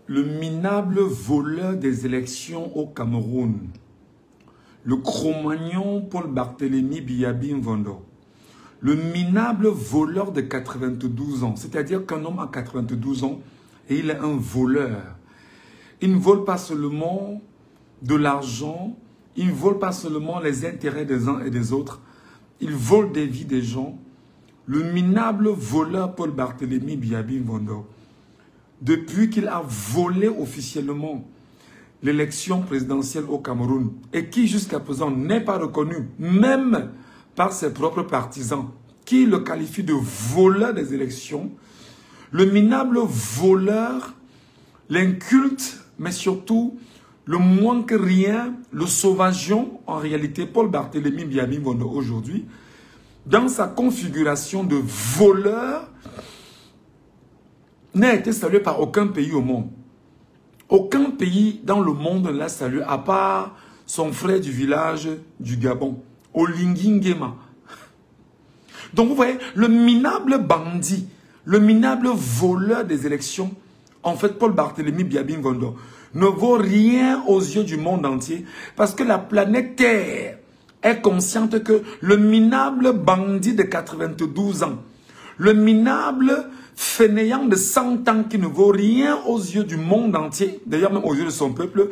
Le minable voleur des élections au Cameroun, le Cro-Magnon Paul Barthélémy Biyabi Mvondo, le minable voleur de 92 ans, c'est-à-dire qu'un homme a 92 ans et il est un voleur. Il ne vole pas seulement de l'argent, il ne vole pas seulement les intérêts des uns et des autres, il vole des vies des gens. Le minable voleur Paul Barthélémy Biyabi Mvondo, depuis qu'il a volé officiellement l'élection présidentielle au Cameroun et qui jusqu'à présent n'est pas reconnu, même par ses propres partisans, qui le qualifient de voleur des élections, le minable voleur, l'inculte, mais surtout le moins que rien, le sauvageon, en réalité, Paul Barthélémy Biyabi Mvondo aujourd'hui, dans sa configuration de voleur, n'a été salué par aucun pays au monde. Aucun pays dans le monde ne l'a salué, à part son frère du village du Gabon, Olingi Nguema. Donc vous voyez, le minable bandit, le minable voleur des élections, en fait, Paul Barthélémy Biyabi Mvondo, ne vaut rien aux yeux du monde entier, parce que la planète Terre est consciente que le minable bandit de 92 ans, le minable fainéant de 100 ans qui ne vaut rien aux yeux du monde entier, d'ailleurs même aux yeux de son peuple,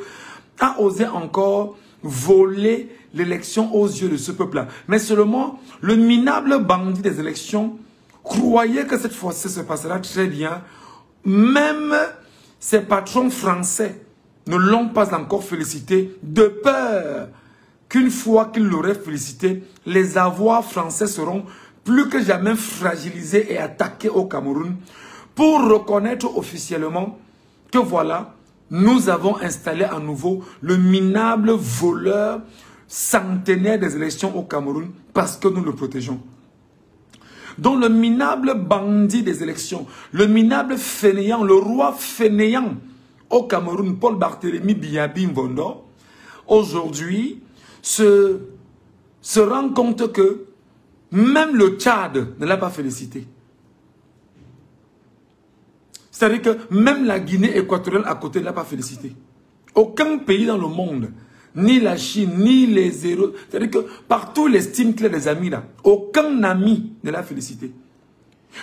a osé encore voler l'élection aux yeux de ce peuple-là. Mais seulement, le minable bandit des élections croyait que cette fois-ci se passera très bien. Même ses patrons français ne l'ont pas encore félicité, de peur qu'une fois qu'il l'aurait félicité, les avoirs français seront plus que jamais fragilisés et attaqués au Cameroun pour reconnaître officiellement que voilà, nous avons installé à nouveau le minable voleur centenaire des élections au Cameroun parce que nous le protégeons. Donc le minable bandit des élections, le minable fainéant, le roi fainéant au Cameroun, Paul Barthélémy Biyabi Mvondo, aujourd'hui se rend compte que même le Tchad ne l'a pas félicité. C'est-à-dire que même la Guinée équatoriale à côté ne l'a pas félicité. Aucun pays dans le monde, ni la Chine, ni les zéros, c'est-à-dire que partout il estime qu'il a des amis là. Aucun ami ne l'a félicité.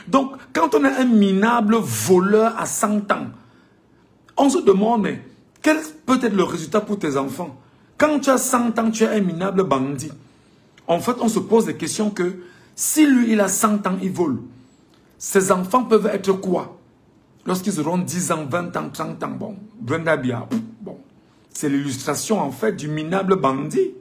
Donc, quand on a un minable voleur à 100 ans, on se demande, mais quel peut être le résultat pour tes enfants? Quand tu as 100 ans, tu es un minable bandit. En fait, on se pose des questions que si lui, il a 100 ans, il vole. Ses enfants peuvent être quoi? Lorsqu'ils auront 10 ans, 20 ans, 30 ans, bon, Brenda Bia, bon. C'est l'illustration, en fait, du minable bandit.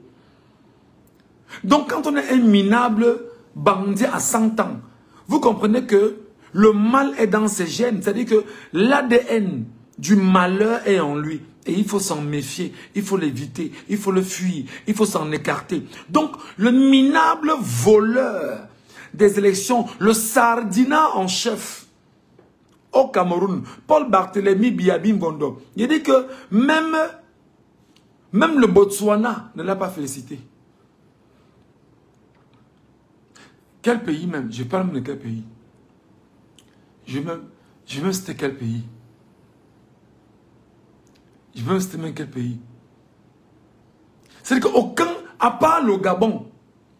Donc, quand on est un minable bandit à 100 ans, vous comprenez que le mal est dans ses gènes. C'est-à-dire que l'ADN du malheur est en lui. Et il faut s'en méfier, il faut l'éviter, il faut le fuir, il faut s'en écarter. Donc, le minable voleur des élections, le sardinat en chef au Cameroun, Paul Barthélémy Biyabi Mvondo, il dit que même le Botswana ne l'a pas félicité. Quel pays même? Je parle même de quel pays? Je vais même citer quel pays? Je veux citer même quel pays? C'est-à-dire qu'aucun, à part le Gabon,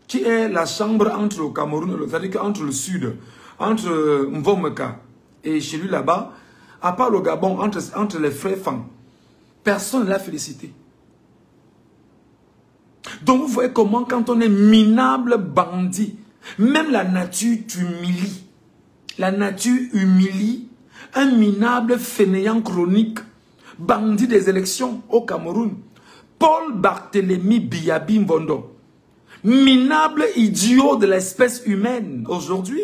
qui est la chambre entre le Cameroun, c'est-à-dire entre le sud, entre Mvomeka et chez lui là-bas, à part le Gabon, entre les frères Fang, personne ne l'a félicité. Donc vous voyez comment quand on est minable bandit, même la nature t'humilie. La nature humilie un minable fainéant chronique, bandit des élections au Cameroun, Paul Barthélémy Biyabi Mvondo, minable idiot de l'espèce humaine aujourd'hui,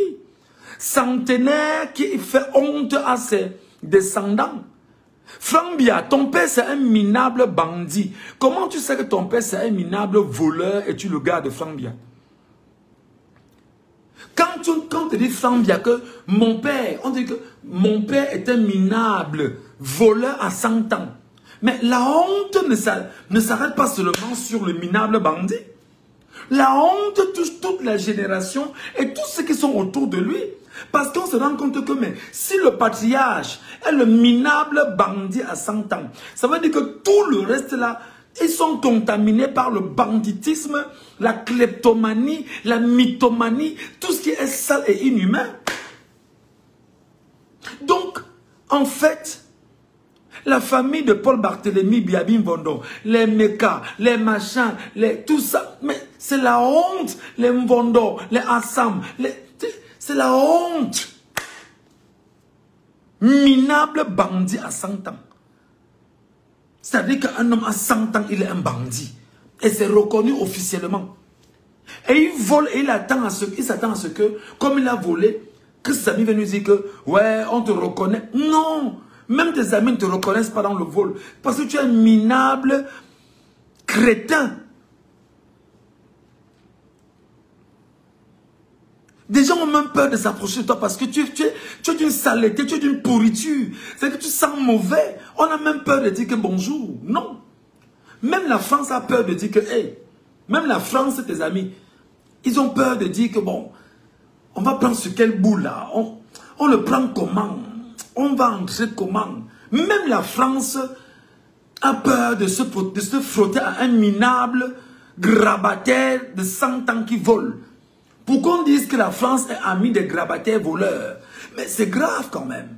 centenaire qui fait honte à ses descendants. Franck Bia, ton père c'est un minable bandit. Comment tu sais que ton père c'est un minable voleur et tu le gardes Franck Bia? Quand on te dit Franck Bia que mon père, on dit que mon père est un minable voleur à 100 ans. Mais la honte ne s'arrête pas seulement sur le minable bandit. La honte touche toute la génération et tous ceux qui sont autour de lui. Parce qu'on se rend compte que mais, si le patriarche est le minable bandit à 100 ans, ça veut dire que tout le reste là, ils sont contaminés par le banditisme, la kleptomanie, la mythomanie, tout ce qui est sale et inhumain. Donc, en fait, la famille de Paul Barthélemy Biabim Mvondo, les Meka, les machins, tout ça, mais c'est la honte, les Mvondo, les Assam, c'est la honte. Minable bandit à 100 ans. C'est-à-dire qu'un homme à 100 ans, il est un bandit. Et c'est reconnu officiellement. Et il vole et il s'attend à ce que, comme il a volé, que ses amis viennent lui dire que, ouais, on te reconnaît. Non! Même tes amis ne te reconnaissent pas dans le vol. Parce que tu es un minable crétin. Des gens ont même peur de s'approcher de toi parce que tu es d'une saleté, tu es d'une pourriture. C'est que tu sens mauvais. On a même peur de dire que bonjour. Non. Même la France a peur de dire que, hey, même la France, tes amis, ils ont peur de dire que bon, on va prendre ce quel bout là. On le prend comment? On va entrer comment? Même la France a peur de se frotter à un minable grabataire de 100 ans qui vole. Pour qu'on dise que la France est amie des grabataires voleurs. Mais c'est grave quand même.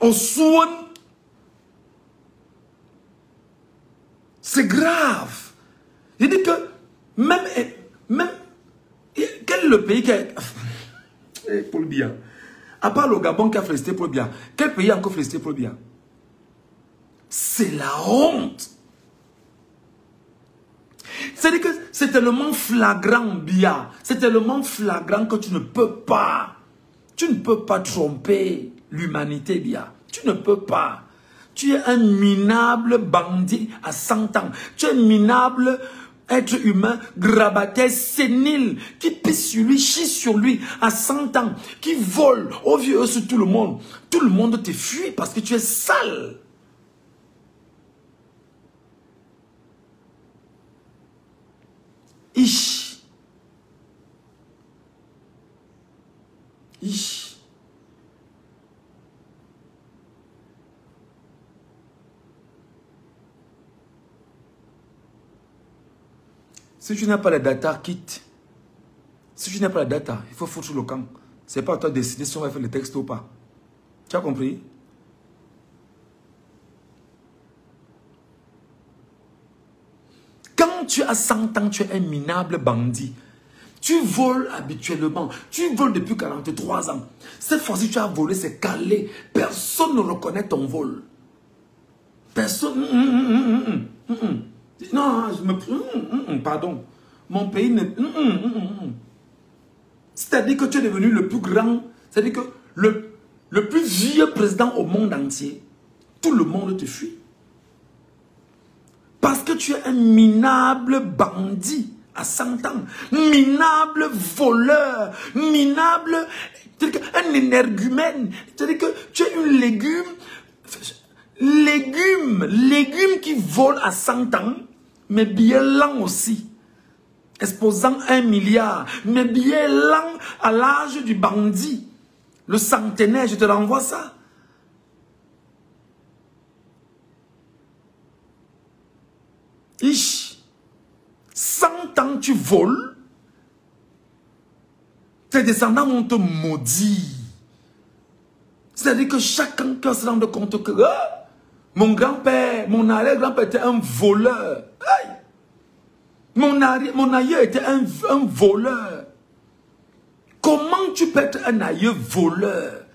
On soigne. C'est grave. Je dis que même quel est le pays qui a... Paul Biya. À part le Gabon qui a félicité Paul Biya, quel pays a encore félicité Paul Biya? C'est la honte. C'est-à-dire que c'est tellement flagrant, Biya. C'est tellement flagrant que tu ne peux pas tromper l'humanité, Biya. Tu ne peux pas. Tu es un minable bandit à 100 ans. Tu es un minable être humain, grabataire, sénile, qui pisse sur lui, chie sur lui à 100 ans, qui vole au vieux sur tout le monde. Tout le monde te fuit parce que tu es sale. Ish. Ish. Si tu n'as pas la data, quitte. Si tu n'as pas la data, il faut foutre le camp. Ce n'est pas à toi de décider si on va faire le texte ou pas. Tu as compris? Quand tu as 100 ans, tu es un minable bandit. Tu voles habituellement. Tu voles depuis 43 ans. Cette fois-ci, tu as volé, c'est calé. Personne ne reconnaît ton vol. Personne... Non, je me... pardon. Mon pays ne... C'est-à-dire que tu es devenu le plus grand... C'est-à-dire que le plus vieux président au monde entier. Tout le monde te fuit. Parce que tu es un minable bandit à 100 ans. Minable voleur. Minable... C'est-à-dire un énergumène. C'est-à-dire que tu es une légume... Légume qui vole à 100 ans, mais bien lent aussi. Exposant 1 milliard, mais bien lent à l'âge du bandit. Le centenaire, je te renvoie ça. Ish, 100 ans tu voles, tes descendants vont te maudire. C'est-à-dire que chacun qui se rend compte que mon grand-père, mon arrière-grand-père était un voleur. Aïe. Mon aïeux était un voleur. Comment tu peux être un aïeux voleur?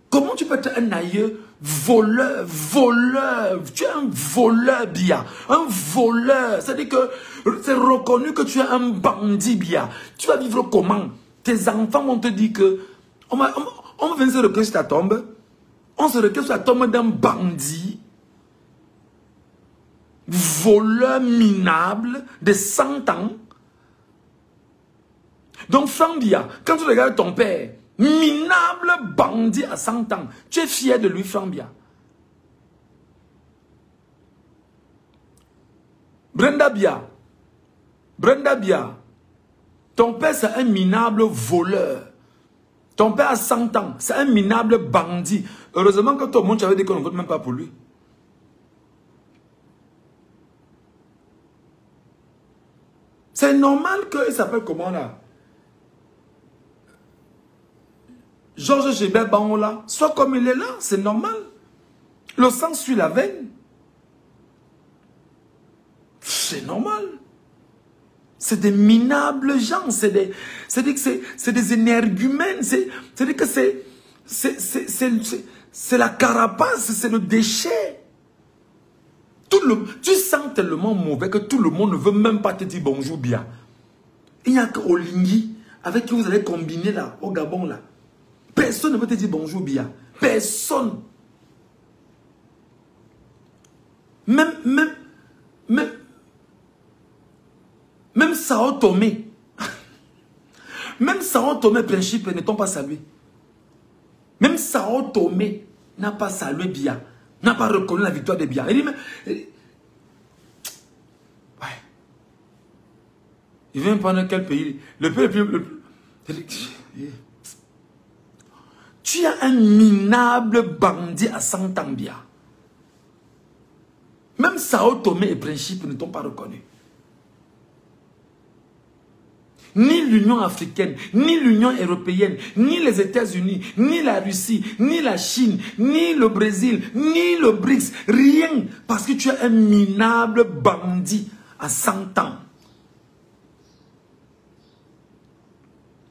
Comment tu peux être un aïeux voleur? Tu es un voleur, Biya. Un voleur. C'est-à-dire que c'est reconnu que tu es un bandit, Biya. Tu vas vivre comment? Tes enfants vont te dire que on va venir se recueillir sur ta tombe. On se recueille sur la tombe d'un bandit, voleur minable de 100 ans. Donc, Franck Biya, quand tu regardes ton père, minable bandit à 100 ans, tu es fier de lui, Franck Biya. Brenda Biya, Ton père, c'est un minable voleur. Ton père a 100 ans. C'est un minable bandit. Heureusement que tout le monde avait dit qu'on ne vote même pas pour lui. C'est normal qu'il s'appelle comment là? Georges Gébert Bangola. Soit comme il est là, c'est normal. Le sang suit la veine. C'est normal. C'est des minables gens. C'est des énergumènes. C'est-à-dire que c'est la carapace, c'est le déchet. Tu sens tellement mauvais que tout le monde ne veut même pas te dire bonjour bien. Il n'y a que Olingui, avec qui vous allez combiner là, au Gabon là. Personne ne veut te dire bonjour bien. Personne. Même Sao Tomé. Même Sao Tomé, principe, ne t'ont pas salué. Même Sao Tomé n'a pas salué Biya. N'a pas reconnu la victoire de Biya. Il dit, mais... Ouais. Il vient prendre quel pays? Le pays le plus... Tu as un minable bandit à 100 ans, Biya. Même Sao Tomé et Principe ne t'ont pas reconnu. Ni l'Union africaine, ni l'Union européenne, ni les États-Unis, ni la Russie, ni la Chine, ni le Brésil, ni le BRICS. Rien. Parce que tu es un minable bandit à 100 ans.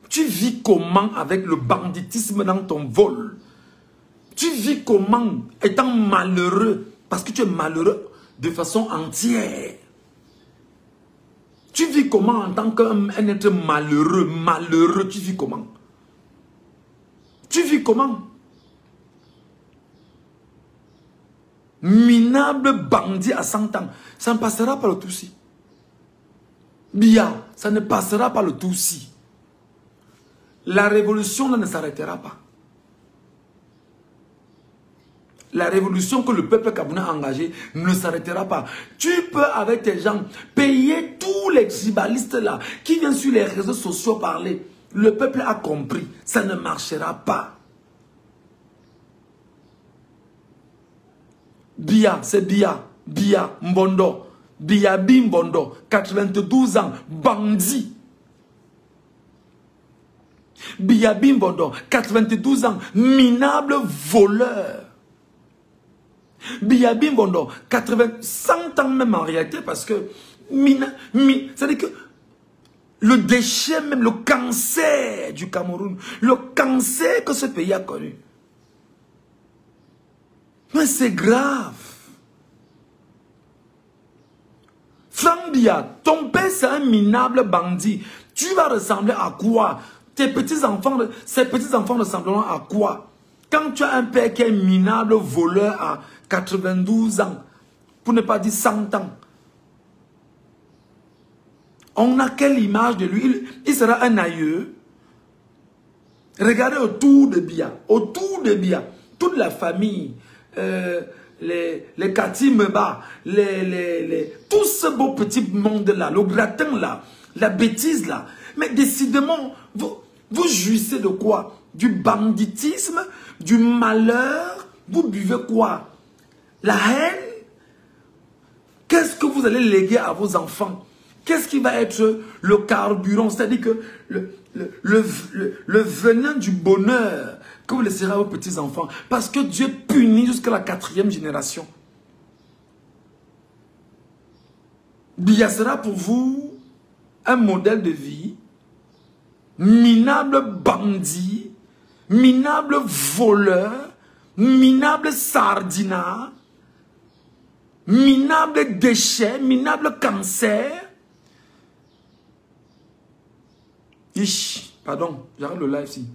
Tu vis comment avec le banditisme dans ton vol? Tu vis comment étant malheureux? Parce que tu es malheureux de façon entière. Tu vis comment en tant qu'un être malheureux? Malheureux, tu vis comment? Tu vis comment? Minable bandit à 100 ans. Ça ne passera pas le Tutsi. Biya, ça ne passera pas le Tutsi. La révolution là, ne s'arrêtera pas. La révolution que le peuple camerounais a engagée ne s'arrêtera pas. Tu peux, avec tes gens, payer tous les tribalistes là, qui viennent sur les réseaux sociaux parler. Le peuple a compris, ça ne marchera pas. Biya, c'est Biya. Biya Mbondo. Biya Mbondo, 92 ans, bandit. Biya Mbondo, 92 ans, minable voleur. Biya Mbondo, 100 ans même en réalité, parce que c'est-à-dire que le déchet, même le cancer du Cameroun, le cancer que ce pays a connu. Mais c'est grave. Franck Biya, ton père c'est un minable bandit. Tu vas ressembler à quoi? Tes petits-enfants, ces petits-enfants ressembleront à quoi? Quand tu as un père qui est minable voleur à 92 ans, pour ne pas dire 100 ans, on a quelle image de lui? Il sera un aïeux. Regardez autour de Biya, toute la famille, les Katimeba, tout ce beau petit monde-là, le gratin là, la bêtise là. Mais décidément, vous jouissez de quoi? Du banditisme, du malheur. Vous buvez quoi? La haine. Qu'est-ce que vous allez léguer à vos enfants? Qu'est-ce qui va être le carburant? C'est-à-dire que le venin du bonheur que vous laisserez à vos petits-enfants. Parce que Dieu punit jusqu'à la 4e génération. Biya sera pour vous un modèle de vie. Minable bandit, minable voleur, minable sardinat, minable déchet, minable cancer. Pardon, j'arrête le live ici.